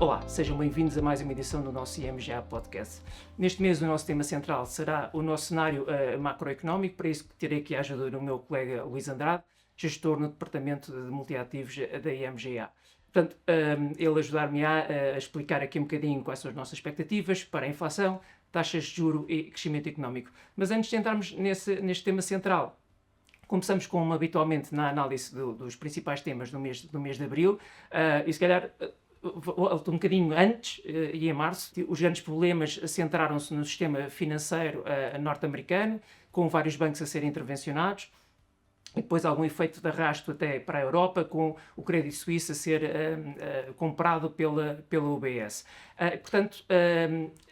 Olá, sejam bem-vindos a mais uma edição do nosso IMGA Podcast. Neste mês o nosso tema central será o nosso cenário macroeconómico, para isso terei aqui a ajuda do meu colega Luís Andrade, gestor no Departamento de Multiativos da IMGA. Portanto, ele ajudar-me a explicar aqui um bocadinho quais são as nossas expectativas para a inflação, taxas de juro e crescimento económico. Mas antes de entrarmos neste tema central, começamos como habitualmente na análise dos principais temas do mês de abril e se calhar um bocadinho antes, e em março, os grandes problemas centraram-se no sistema financeiro norte-americano, com vários bancos a serem intervencionados, e depois algum efeito de arrasto até para a Europa, com o Crédito Suíço a ser comprado pela UBS. Portanto,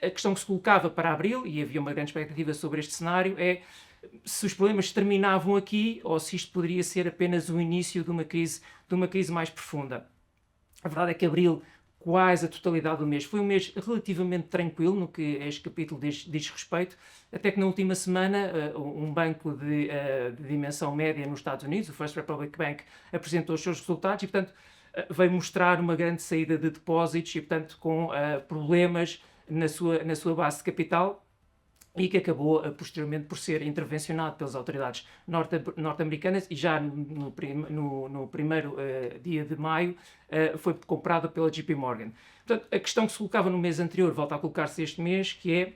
a questão que se colocava para abril, e havia uma grande expectativa sobre este cenário, é se os problemas terminavam aqui ou se isto poderia ser apenas o início de uma crise mais profunda. A verdade é que abril, quase a totalidade do mês, foi um mês relativamente tranquilo no que este capítulo diz respeito, até que na última semana um banco de dimensão média nos Estados Unidos, o First Republic Bank, apresentou os seus resultados e, portanto, veio mostrar uma grande saída de depósitos e, portanto, com problemas na sua base de capital, e que acabou posteriormente por ser intervencionado pelas autoridades norte-americanas e já no primeiro dia de maio foi comprado pela JP Morgan. Portanto, a questão que se colocava no mês anterior volta a colocar-se este mês, que é: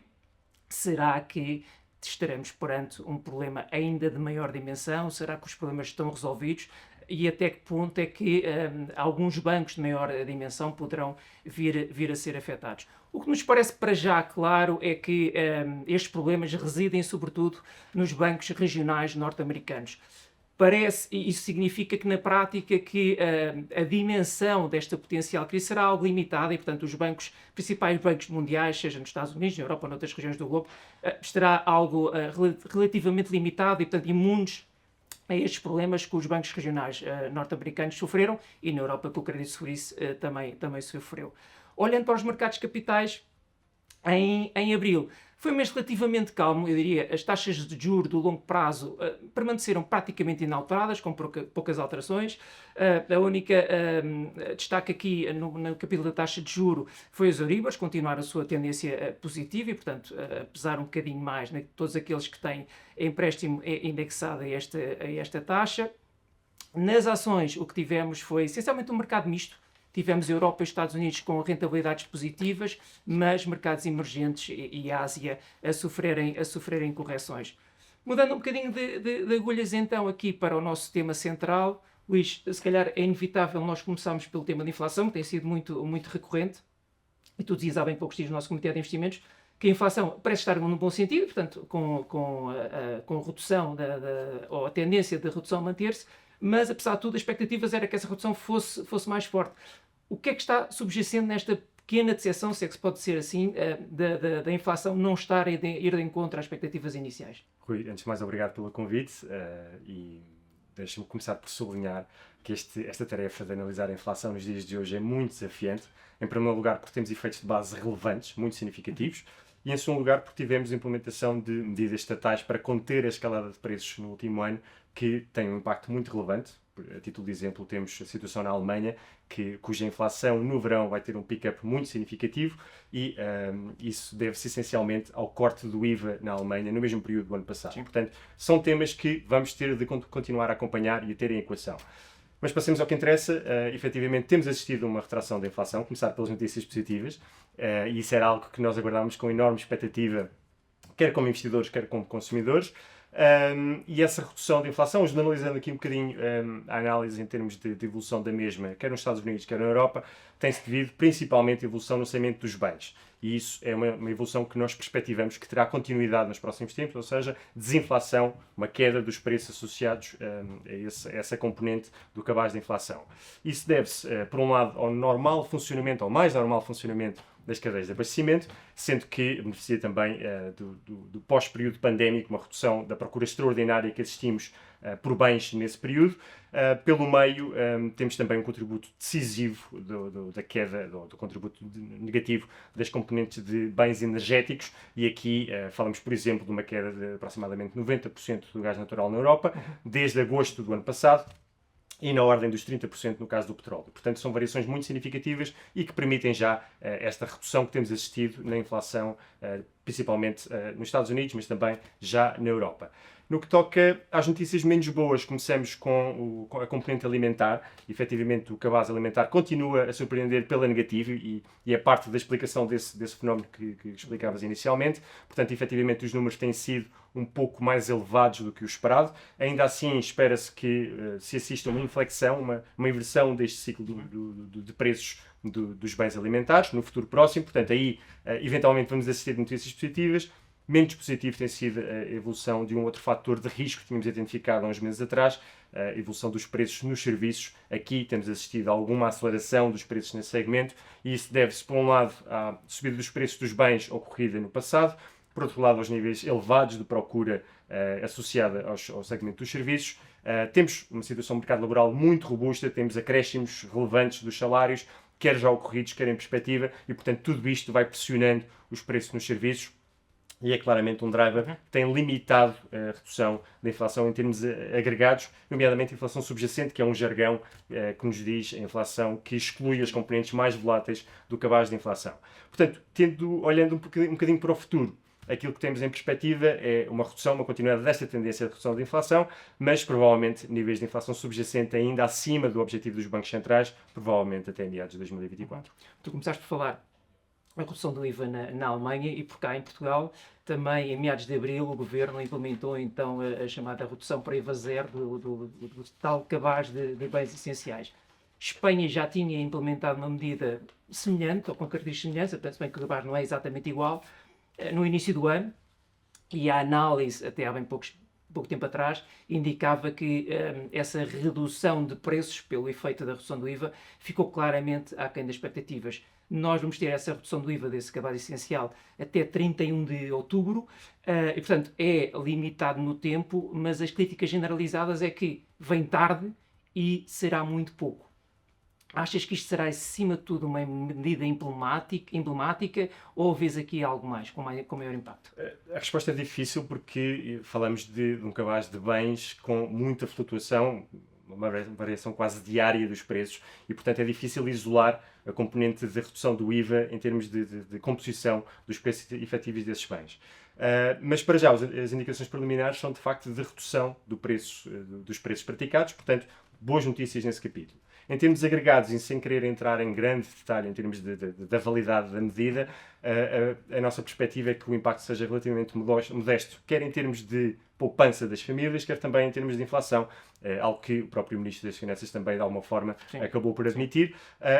será que estaremos perante um problema ainda de maior dimensão? Será que os problemas estão resolvidos? E até que ponto é que alguns bancos de maior dimensão poderão vir a ser afetados? O que nos parece para já claro é que estes problemas residem sobretudo nos bancos regionais norte-americanos. Isso significa que na prática que a dimensão desta potencial crise será algo limitada e, portanto, os principais bancos mundiais, seja nos Estados Unidos, na Europa ou noutras regiões do globo, estará algo relativamente limitado e, portanto, imunes a estes problemas que os bancos regionais norte-americanos sofreram e na Europa que o Crédito Suíço também sofreu. Olhando para os mercados de capitais, em abril, foi um mês relativamente calmo, eu diria. As taxas de juros do longo prazo permaneceram praticamente inalteradas, com poucas alterações. A única destaque aqui no capítulo da taxa de juro foi os Euribors, continuar a sua tendência positiva e, portanto, pesar um bocadinho mais, né, todos aqueles que têm empréstimo indexado a esta taxa. Nas ações, o que tivemos foi essencialmente um mercado misto. Tivemos a Europa e os Estados Unidos com rentabilidades positivas, mas mercados emergentes e Ásia a sofrerem correções. Mudando um bocadinho de agulhas então aqui para o nosso tema central, Luís, se calhar é inevitável nós começarmos pelo tema da inflação, que tem sido muito recorrente, e tu dizias há bem poucos dias no nosso Comitê de Investimentos que a inflação parece estar num bom sentido, portanto, com a redução ou a tendência da redução a manter-se, mas apesar de tudo as expectativas era que essa redução fosse mais forte. O que é que está subjacendo nesta pequena decepção, se é que se pode ser assim, da inflação não estar a ir de encontro às expectativas iniciais? Rui, antes de mais, obrigado pelo convite e deixa-me começar por sublinhar que esta tarefa de analisar a inflação nos dias de hoje é muito desafiante. Em primeiro lugar, porque temos efeitos de base relevantes, muito significativos, e em segundo lugar, porque tivemos a implementação de medidas estatais para conter a escalada de preços no último ano, que tem um impacto muito relevante. A título de exemplo, temos a situação na Alemanha, cuja inflação no verão vai ter um pick-up muito significativo e isso deve-se essencialmente ao corte do IVA na Alemanha no mesmo período do ano passado. Sim. Portanto, são temas que vamos ter de continuar a acompanhar e a ter em equação. Mas passemos ao que interessa. Efetivamente, temos assistido a uma retração da inflação, começar pelas notícias positivas, e isso era algo que nós aguardávamos com enorme expectativa, quer como investidores, quer como consumidores. E essa redução da inflação, analisando aqui um bocadinho a análise em termos de evolução da mesma, quer nos Estados Unidos, quer na Europa, tem-se devido principalmente à evolução no segmento dos bens. E isso é uma evolução que nós perspectivamos que terá continuidade nos próximos tempos, ou seja, desinflação, uma queda dos preços associados a essa componente do cabaz da inflação. Isso deve-se, por um lado, ao normal funcionamento, ao mais normal funcionamento das cadeias de abastecimento, sendo que beneficia também do pós-período pandémico, uma redução da procura extraordinária que assistimos por bens nesse período. Pelo meio, temos também um contributo decisivo da queda, do contributo negativo das componentes de bens energéticos, e aqui falamos, por exemplo, de uma queda de aproximadamente 90% do gás natural na Europa, desde agosto do ano passado, e na ordem dos 30% no caso do petróleo. Portanto, são variações muito significativas e que permitem já esta redução que temos assistido na inflação, principalmente nos Estados Unidos, mas também já na Europa. No que toca às notícias menos boas, começamos com a componente alimentar. Efetivamente, o cabaz alimentar continua a surpreender pela negativa e é parte da explicação desse fenómeno que explicavas inicialmente. Portanto, efetivamente, os números têm sido um pouco mais elevados do que o esperado. Ainda assim, espera-se que se assista a uma inflexão, uma inversão deste ciclo de preços dos bens alimentares no futuro próximo. Portanto, aí, eventualmente, vamos assistir a notícias positivas. Menos positivo tem sido a evolução de um outro fator de risco que tínhamos identificado há uns meses atrás, a evolução dos preços nos serviços. Aqui temos assistido a alguma aceleração dos preços nesse segmento e isso deve-se, por um lado, à subida dos preços dos bens ocorrida no passado, por outro lado, aos níveis elevados de procura associada ao segmento dos serviços. Temos uma situação de mercado laboral muito robusta, temos acréscimos relevantes dos salários, quer já ocorridos, quer em perspectiva, e, portanto, tudo isto vai pressionando os preços nos serviços. E é claramente um driver que tem limitado a redução da inflação em termos agregados, nomeadamente a inflação subjacente, que é um jargão que nos diz a inflação que exclui as componentes mais voláteis do cabaz de inflação. Portanto, olhando um bocadinho para o futuro, aquilo que temos em perspectiva é uma redução, uma continuidade desta tendência de redução da inflação, mas provavelmente níveis de inflação subjacente ainda acima do objetivo dos bancos centrais, provavelmente até meados de 2024. Tu começaste por falar a redução do IVA na Alemanha e por cá em Portugal, também em meados de abril o Governo implementou então a chamada redução para IVA zero do tal cabaz de bens essenciais. Espanha já tinha implementado uma medida semelhante, ou com características semelhantes, penso bem que o cabaz não é exatamente igual, no início do ano, e a análise, até há bem pouco tempo atrás, indicava que essa redução de preços pelo efeito da redução do IVA ficou claramente aquém das expectativas. Nós vamos ter essa redução do IVA desse cabaz essencial até 31 de outubro e, portanto, é limitado no tempo, mas as críticas generalizadas é que vem tarde e será muito pouco. Achas que isto será, acima de tudo, uma medida emblemática ou vês aqui algo mais, com maior impacto? A resposta é difícil porque falamos de um cabaz de bens com muita flutuação, uma variação quase diária dos preços e, portanto, é difícil isolar a componente de redução do IVA em termos de composição dos preços efetivos desses bens. Mas, para já, as indicações preliminares são, de facto, de redução dos preços praticados, portanto, boas notícias nesse capítulo. Em termos agregados, e sem querer entrar em grande detalhe em termos da validade da medida, a nossa perspectiva é que o impacto seja relativamente modesto, quer em termos de poupança das famílias, quer também em termos de inflação, algo que o próprio Ministro das Finanças também, de alguma forma, acabou por admitir.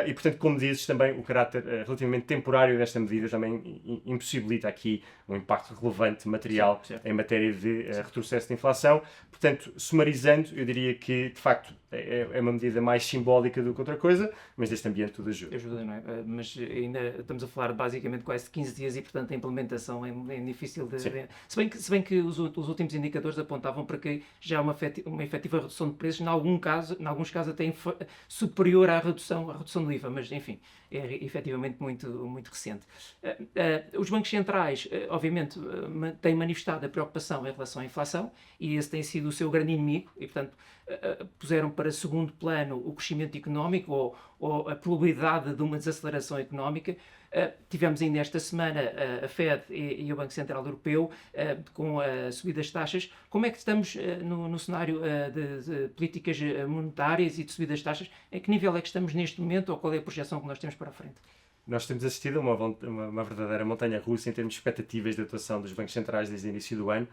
E, portanto, como dizes, também o caráter relativamente temporário desta medida também impossibilita aqui um impacto relevante material em matéria de retrocesso de inflação. Portanto, sumarizando, eu diria que, de facto, é uma medida mais simbólica do que outra coisa, mas neste ambiente tudo ajuda. Ajuda, não é? Mas ainda estamos a falar basicamente quase de 15 dias e, portanto, a implementação é difícil de... Se bem que os últimos indicadores apontavam para que já há uma efetiva redução de preços, em alguns casos até superior à redução do IVA, mas, enfim, é efetivamente muito recente. Os bancos centrais, obviamente, têm manifestado a preocupação em relação à inflação e esse tem sido o seu grande inimigo e, portanto, puseram para segundo plano o crescimento económico ou a probabilidade de uma desaceleração económica. Tivemos ainda esta semana a Fed e o Banco Central Europeu com a subida das taxas. Como é que estamos no cenário de políticas monetárias e de subida das taxas? Em que nível é que estamos neste momento ou qual é a projeção que nós temos para a frente? Nós temos assistido a uma verdadeira montanha-russa em termos de expectativas de atuação dos bancos centrais desde o início do ano.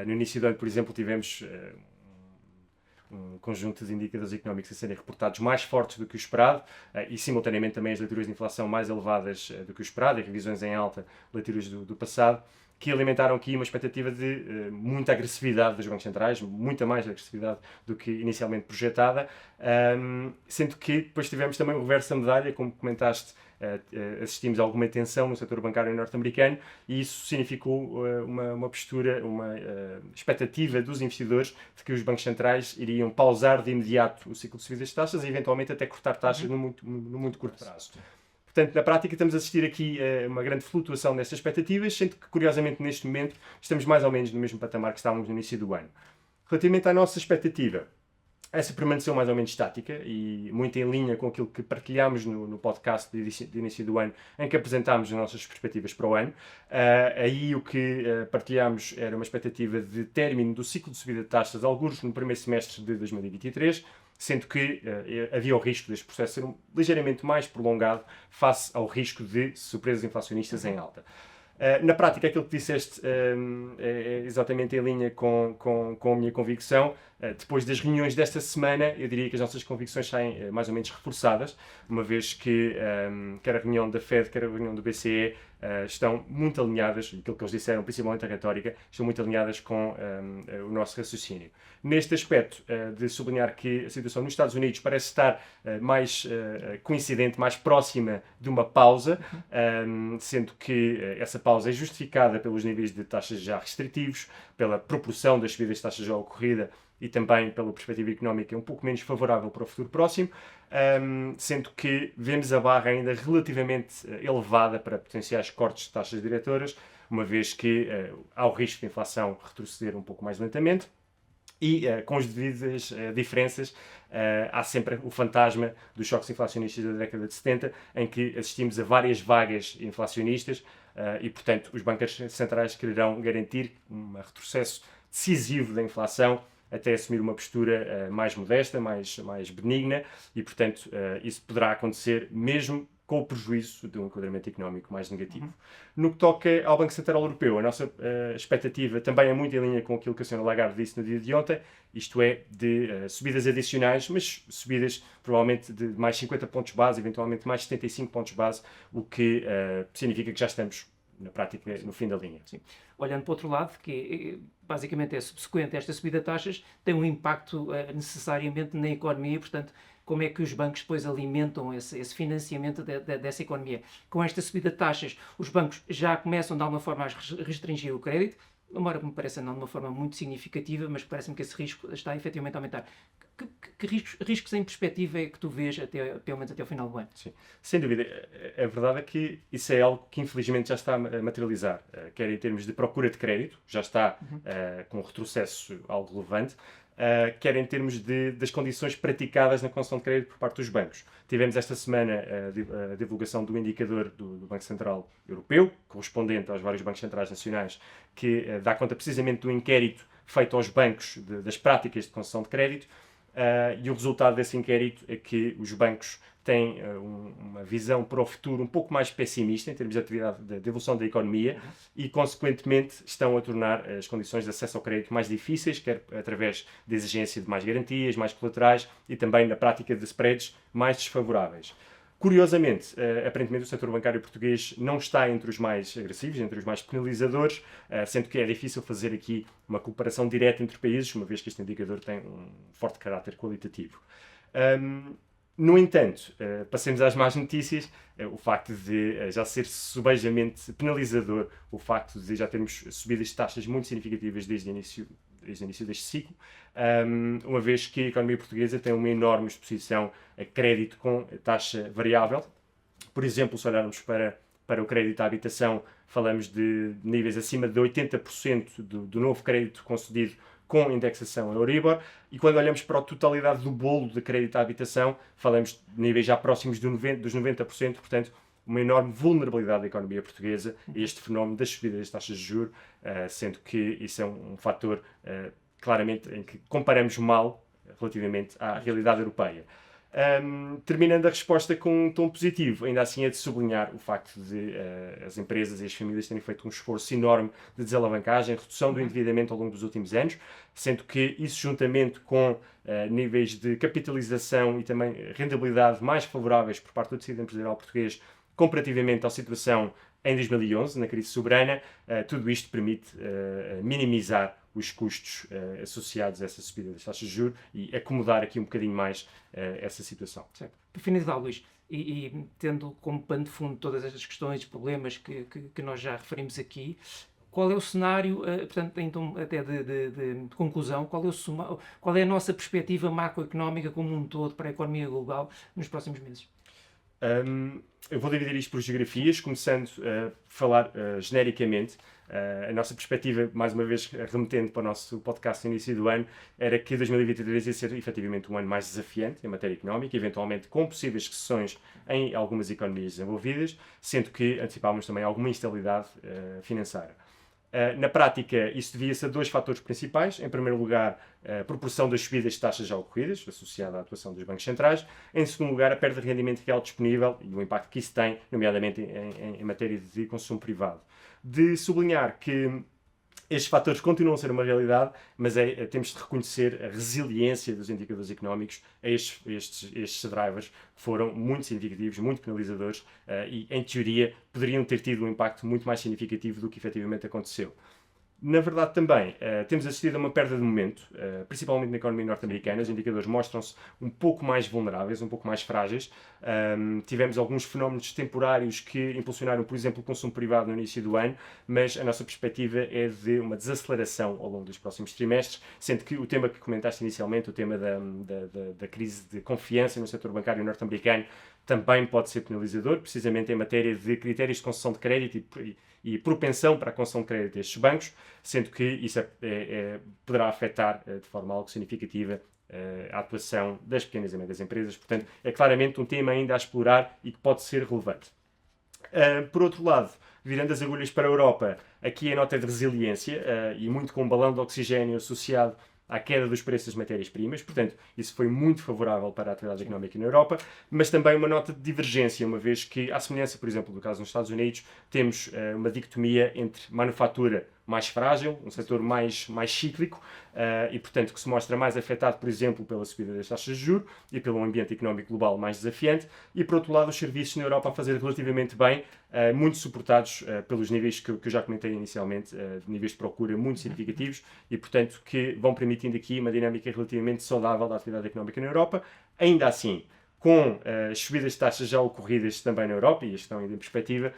No início do ano, por exemplo, tivemos um conjunto de indicadores económicos a serem reportados mais fortes do que o esperado e, simultaneamente, também as leituras de inflação mais elevadas do que o esperado e revisões em alta, leituras do passado, que alimentaram aqui uma expectativa de muita agressividade dos bancos centrais, muita mais agressividade do que inicialmente projetada, sendo que depois tivemos também o reverso da medalha, como comentaste, assistimos a alguma tensão no setor bancário norte-americano e isso significou uma postura, uma expectativa dos investidores de que os bancos centrais iriam pausar de imediato o ciclo de subidas de taxas e eventualmente até cortar taxas no muito curto prazo. Portanto, na prática estamos a assistir aqui a uma grande flutuação dessas expectativas, sendo que, curiosamente, neste momento estamos mais ou menos no mesmo patamar que estávamos no início do ano. Relativamente à nossa expectativa, essa permaneceu mais ou menos estática e muito em linha com aquilo que partilhámos no podcast de início do ano, em que apresentámos as nossas perspectivas para o ano. Aí o que partilhámos era uma expectativa de término do ciclo de subida de taxas, alguns no primeiro semestre de 2023, sendo que havia o risco deste processo ser ligeiramente mais prolongado face ao risco de surpresas inflacionistas em alta. Na prática, aquilo que disseste é exatamente em linha com a minha convicção. Depois das reuniões desta semana, eu diria que as nossas convicções saem mais ou menos reforçadas, uma vez que quer a reunião da Fed, quer a reunião do BCE estão muito alinhadas, aquilo que eles disseram, principalmente a retórica, estão muito alinhadas com o nosso raciocínio. Neste aspecto, de sublinhar que a situação nos Estados Unidos parece estar mais coincidente, mais próxima de uma pausa, sendo que essa pausa é justificada pelos níveis de taxas já restritivos, pela proporção das subidas de taxas já ocorrida e também pela perspectiva económica um pouco menos favorável para o futuro próximo, sendo que vemos a barra ainda relativamente elevada para potenciais cortes de taxas diretoras, uma vez que há o risco de inflação retroceder um pouco mais lentamente. E com as devidas diferenças, há sempre o fantasma dos choques inflacionistas da década de 70, em que assistimos a várias vagas inflacionistas e, portanto, os bancos centrais quererão garantir um retrocesso decisivo da inflação até assumir uma postura mais modesta, mais benigna e, portanto, isso poderá acontecer mesmo com o prejuízo de um enquadramento económico mais negativo. No que toca ao Banco Central Europeu, a nossa expectativa também é muito em linha com aquilo que a Sra. Lagarde disse no dia de ontem, isto é, de subidas adicionais, mas subidas provavelmente de mais 50 pontos base, eventualmente mais 75 pontos base, o que significa que já estamos, na prática, no fim da linha. Sim. Olhando para o outro lado, que basicamente é subsequente a esta subida de taxas, tem um impacto necessariamente na economia, portanto, como é que os bancos depois alimentam esse financiamento dessa economia? Com esta subida de taxas, os bancos já começam de alguma forma a restringir o crédito, embora me pareça não de uma forma muito significativa, mas parece-me que esse risco está efetivamente a aumentar. Que riscos em perspectiva é que tu vês pelo menos até ao final do ano? Sim, sem dúvida. A verdade é que isso é algo que infelizmente já está a materializar, quer em termos de procura de crédito, já está com um retrocesso algo relevante, quer em termos das condições praticadas na concessão de crédito por parte dos bancos. Tivemos esta semana a divulgação do indicador do Banco Central Europeu, correspondente aos vários bancos centrais nacionais, que dá conta precisamente do inquérito feito aos bancos das práticas de concessão de crédito, e o resultado desse inquérito é que os bancos têm uma visão para o futuro um pouco mais pessimista em termos de atividade de evolução da economia e, consequentemente, estão a tornar as condições de acesso ao crédito mais difíceis, quer através da exigência de mais garantias, mais colaterais e também na prática de spreads mais desfavoráveis. Curiosamente, aparentemente o setor bancário português não está entre os mais agressivos, entre os mais penalizadores, sendo que é difícil fazer aqui uma comparação direta entre países, uma vez que este indicador tem um forte caráter qualitativo. No entanto, passemos às más notícias, o facto de já ser subejamente penalizador, o facto de já termos subidas de taxas muito significativas desde o início deste ciclo, uma vez que a economia portuguesa tem uma enorme exposição a crédito com taxa variável. Por exemplo, se olharmos para o crédito à habitação, falamos de níveis acima de 80% do novo crédito concedido com indexação a Euribor, e quando olhamos para a totalidade do bolo de crédito à habitação, falamos de níveis já próximos dos 90%, portanto, uma enorme vulnerabilidade da economia portuguesa a este fenómeno das subidas das taxas de juros, sendo que isso é um fator claramente em que comparamos mal relativamente à realidade europeia. Terminando a resposta com um tom positivo, ainda assim é de sublinhar o facto de as empresas e as famílias terem feito um esforço enorme de desalavancagem, redução do endividamento ao longo dos últimos anos, sendo que isso juntamente com níveis de capitalização e também rentabilidade mais favoráveis por parte do tecido empresarial português comparativamente à situação em 2011, na crise soberana, tudo isto permite minimizar os custos associados a essa subida das taxas de juros e acomodar aqui um bocadinho mais essa situação. Certo. Para finalizar, Luís, e tendo como pano de fundo todas estas questões e problemas que nós já referimos aqui, qual é o cenário, portanto, então, até de conclusão, qual é a nossa perspectiva macroeconómica como um todo para a economia global nos próximos meses? Eu vou dividir isto por geografias, começando a falar genericamente. A nossa perspectiva, mais uma vez remetendo para o nosso podcast no início do ano, era que 2023 ia ser efetivamente um ano mais desafiante em matéria económica, eventualmente com possíveis recessões em algumas economias desenvolvidas, sendo que antecipávamos também alguma instabilidade financeira. Na prática, isso devia-se a dois fatores principais. Em primeiro lugar, a proporção das subidas de taxas já ocorridas, associada à atuação dos bancos centrais. Em segundo lugar, a perda de rendimento real disponível e o impacto que isso tem, nomeadamente em matéria de consumo privado. De sublinhar que estes fatores continuam a ser uma realidade, mas temos de reconhecer a resiliência dos indicadores económicos a estes drivers, que foram muito significativos, muito penalizadores e, em teoria, poderiam ter tido um impacto muito mais significativo do que efetivamente aconteceu. Na verdade, também, temos assistido a uma perda de momento, principalmente na economia norte-americana. Os indicadores mostram-se um pouco mais vulneráveis, um pouco mais frágeis. Tivemos alguns fenómenos temporários que impulsionaram, por exemplo, o consumo privado no início do ano, mas a nossa perspectiva é de uma desaceleração ao longo dos próximos trimestres, sendo que o tema que comentaste inicialmente, o tema da crise de confiança no setor bancário norte-americano, também pode ser penalizador, precisamente em matéria de critérios de concessão de crédito e propensão para a concessão de crédito destes bancos, sendo que isso poderá afetar de forma algo significativa a atuação das pequenas e médias empresas. Portanto, é claramente um tema ainda a explorar e que pode ser relevante. Por outro lado, virando as agulhas para a Europa, aqui a nota de resiliência e muito com um balão de oxigênio associado à queda dos preços das matérias-primas, portanto, isso foi muito favorável para a atividade económica na Europa, mas também uma nota de divergência, uma vez que, à semelhança, por exemplo, do caso nos Estados Unidos, temos uma dicotomia entre manufatura mais frágil, um setor mais cíclico e, portanto, que se mostra mais afetado, por exemplo, pela subida das taxas de juros e pelo ambiente económico global mais desafiante, e, por outro lado, os serviços na Europa a fazer relativamente bem, muito suportados pelos níveis que eu já comentei inicialmente, níveis de procura muito significativos e, portanto, que vão permitindo aqui uma dinâmica relativamente saudável da atividade económica na Europa. Ainda assim, com as subidas de taxas já ocorridas também na Europa, e estão ainda em perspectiva,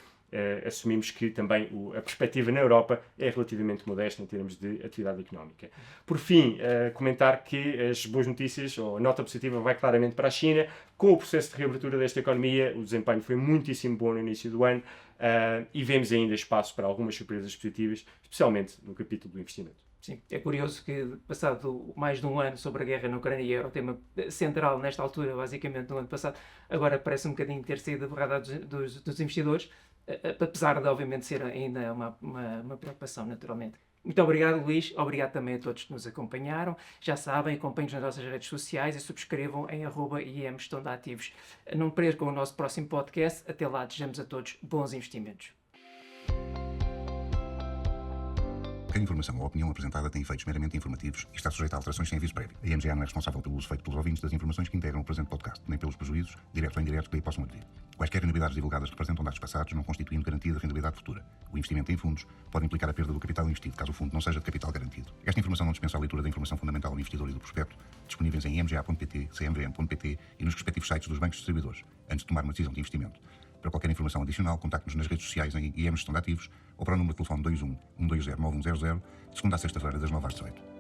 assumimos que também a perspectiva na Europa é relativamente modesta em termos de atividade económica. Por fim, comentar que as boas notícias, ou a nota positiva, vai claramente para a China. Com o processo de reabertura desta economia, o desempenho foi muitíssimo bom no início do ano e vemos ainda espaço para algumas surpresas positivas, especialmente no capítulo do investimento. Sim, é curioso que, passado mais de um ano sobre a guerra na Ucrânia, e era o tema central nesta altura, basicamente, no ano passado, agora parece um bocadinho ter sido a barrada dos investidores, apesar de, obviamente, ser ainda uma preocupação, naturalmente. Muito obrigado, Luís. Obrigado também a todos que nos acompanharam. Já sabem, acompanhem-nos nas nossas redes sociais e subscrevam em @IEM-Gestão-de-Ativos. Não percam o nosso próximo podcast. Até lá, desejamos a todos bons investimentos. Qualquer informação ou opinião apresentada tem efeitos meramente informativos e está sujeita a alterações sem aviso prévio. A IMGA não é responsável pelo uso feito pelos ouvintes das informações que integram o presente podcast, nem pelos prejuízos, diretos ou indiretos, que aí possam advir. Quaisquer unidades divulgadas representam dados passados, não constituindo garantia de rentabilidade futura. O investimento em fundos pode implicar a perda do capital investido, caso o fundo não seja de capital garantido. Esta informação não dispensa a leitura da informação fundamental do investidor e do prospecto, disponíveis em imga.pt, cmvm.pt e nos respectivos sites dos bancos distribuidores, antes de tomar uma decisão de investimento. Para qualquer informação adicional, contacte-nos nas redes sociais em IEM Gestão de Ativos ou para o número de telefone 21 120 9100, de segunda a sexta-feira, das 9 às 18.